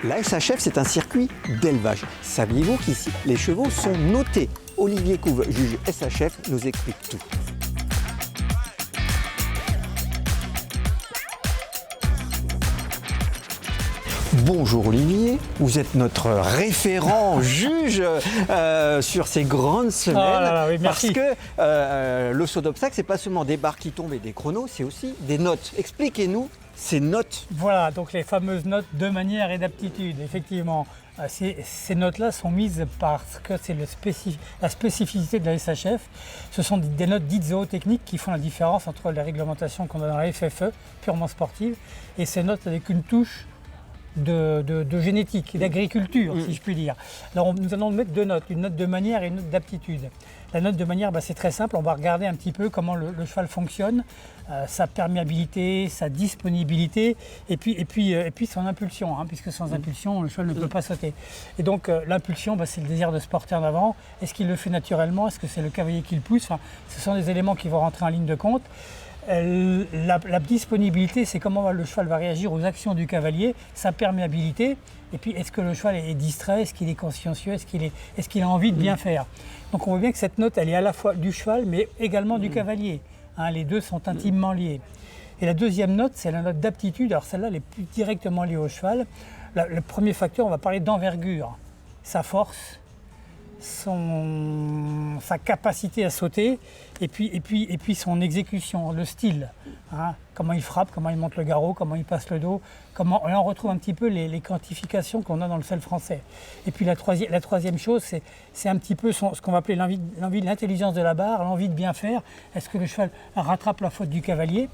La SHF, c'est un circuit d'élevage. Saviez-vous qu'ici, les chevaux sont notés? Olivier Couve, juge SHF, nous explique tout. Bonjour Olivier, vous êtes notre référent juge sur ces grandes semaines. Oh là là, oui, merci. Parce que le saut d'obstacle, c'est pas seulement des barres qui tombent et des chronos, c'est aussi des notes. Expliquez-nous ces notes. Voilà, donc les fameuses notes de manière et d'aptitude. Effectivement, ces notes-là sont mises parce que c'est la spécificité de la SHF. Ce sont des notes dites zootechniques qui font la différence entre les réglementations qu'on a dans la FFE, purement sportive, et ces notes avec une touche de génétique, d'agriculture, si je puis dire. Alors nous allons mettre deux notes, une note de manière et une note d'aptitude. La note de manière, c'est très simple, on va regarder un petit peu comment le cheval fonctionne, sa perméabilité, sa disponibilité et puis son impulsion, puisque sans impulsion, le cheval ne peut pas sauter. Et donc l'impulsion, c'est le désir de se porter en avant. Est-ce qu'il le fait naturellement? Est-ce que c'est le cavalier qui le pousse? Ce sont des éléments qui vont rentrer en ligne de compte. La disponibilité, c'est comment le cheval va réagir aux actions du cavalier, sa perméabilité, et puis est-ce que le cheval est distrait, est-ce qu'il est consciencieux, est-ce qu'il a envie de bien faire. Donc on voit bien que cette note, elle est à la fois du cheval, mais également du cavalier. Les deux sont intimement liés. Et la deuxième note, c'est la note d'aptitude. Alors celle-là, elle est plus directement liée au cheval. Le premier facteur, on va parler d'envergure, sa force, sa capacité à sauter et puis son exécution, le style, comment il frappe, comment il monte le garrot, comment il passe le dos, là on retrouve un petit peu les quantifications qu'on a dans le sol français. Et puis la troisième chose, c'est un petit peu ce qu'on va appeler l'intelligence de la barre, l'envie de bien faire. Est-ce que le cheval rattrape la faute du cavalier?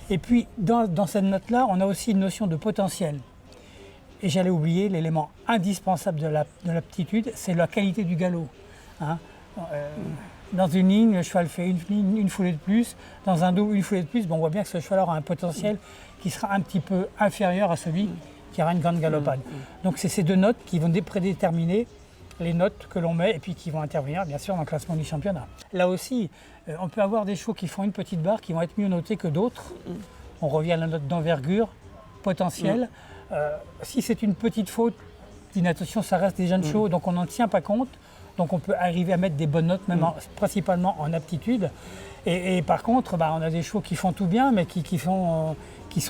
Et puis dans cette note-là, on a aussi une notion de potentiel. Et j'allais oublier l'élément indispensable de l'aptitude, c'est la qualité du galop. Dans une ligne, le cheval fait une foulée de plus, dans un dos, une foulée de plus. On voit bien que ce cheval aura un potentiel qui sera un petit peu inférieur à celui qui aura une grande galopade. Donc c'est ces deux notes qui vont prédéterminer les notes que l'on met et puis qui vont intervenir bien sûr dans le classement du championnat. Là aussi, on peut avoir des chevaux qui font une petite barre qui vont être mieux notés que d'autres. On revient à la note d'envergure, potentiel. Si c'est une petite faute d'inattention, ça reste des jeunes chevaux, donc on n'en tient pas compte. Donc on peut arriver à mettre des bonnes notes, même principalement en aptitude. Et par contre, on a des chevaux qui font tout bien, mais qui sont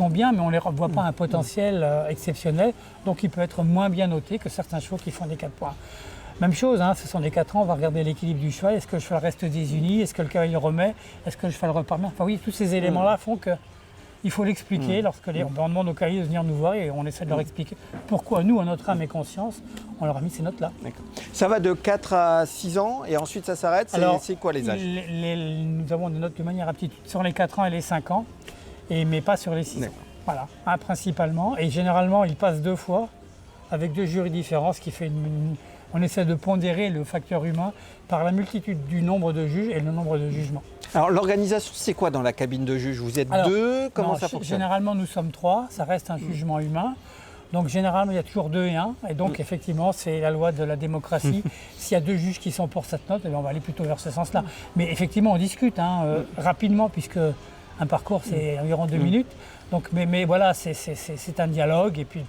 bien, mais on ne les voit pas un potentiel exceptionnel. Donc il peut être moins bien noté que certains chevaux qui font des 4 points. Même chose, ce sont des 4 ans, on va regarder l'équilibre du cheval. Est-ce que le cheval reste désuni? Est-ce que le cavalier remet? Est-ce que le cheval repart bien? Enfin oui, tous ces éléments-là font que il faut l'expliquer lorsque on demande aux cavaliers de venir nous voir et on essaie de leur expliquer pourquoi nous, à notre âme et conscience, on leur a mis ces notes-là. Ça va de 4 à 6 ans et ensuite ça s'arrête. C'est quoi les âges? Nous avons des notes de manière aptitude sur les 4 ans et les 5 ans, mais pas sur les 6 ans. Voilà, principalement. Et généralement, ils passent 2 fois avec 2 jurys différents, ce qui fait on essaie de pondérer le facteur humain par la multitude du nombre de juges et le nombre de jugements. Alors l'organisation, c'est quoi dans la cabine de juge? Vous êtes 2? Comment ça fonctionne? Généralement, nous sommes 3, ça reste un jugement humain. Donc généralement, il y a toujours 2 et 1. Et donc effectivement, c'est la loi de la démocratie. S'il y a 2 juges qui sont pour cette note, on va aller plutôt vers ce sens-là. Mais effectivement, on discute rapidement, puisque un parcours, c'est environ 2 minutes. Donc, mais voilà, c'est un dialogue. Et puis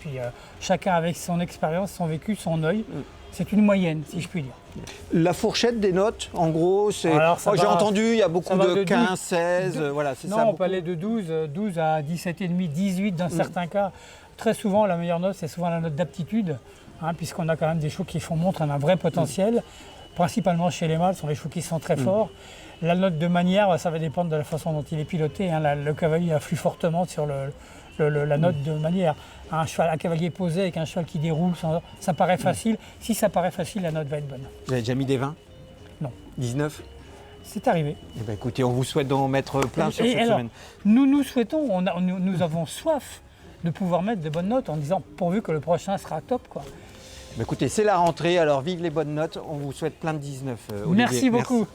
chacun avec son expérience, son vécu, son œil. C'est une moyenne, si je puis dire. La fourchette des notes, en gros, c'est... j'ai entendu, il y a beaucoup de 15, 16, voilà, c'est ça. Non, on peut aller de 12 à 17,5, 18 dans certains cas. Très souvent, la meilleure note, c'est souvent la note d'aptitude, puisqu'on a quand même des chevaux qui montrent un vrai potentiel. Principalement chez les mâles, ce sont les chevaux qui sont très forts. La note de manière, ça va dépendre de la façon dont il est piloté. Le cavalier influe fortement sur la note de manière. Un cavalier posé avec un cheval qui déroule, ça paraît facile. Si ça paraît facile, la note va être bonne. Vous avez déjà mis des 20? Non. 19? C'est arrivé. Eh bien, écoutez, on vous souhaite d'en mettre plein sur cette semaine. Nous souhaitons, nous avons soif de pouvoir mettre de bonnes notes en disant pourvu que le prochain sera top, quoi. Écoutez, c'est la rentrée, alors vive les bonnes notes. On vous souhaite plein de 19, Olivier. Merci beaucoup.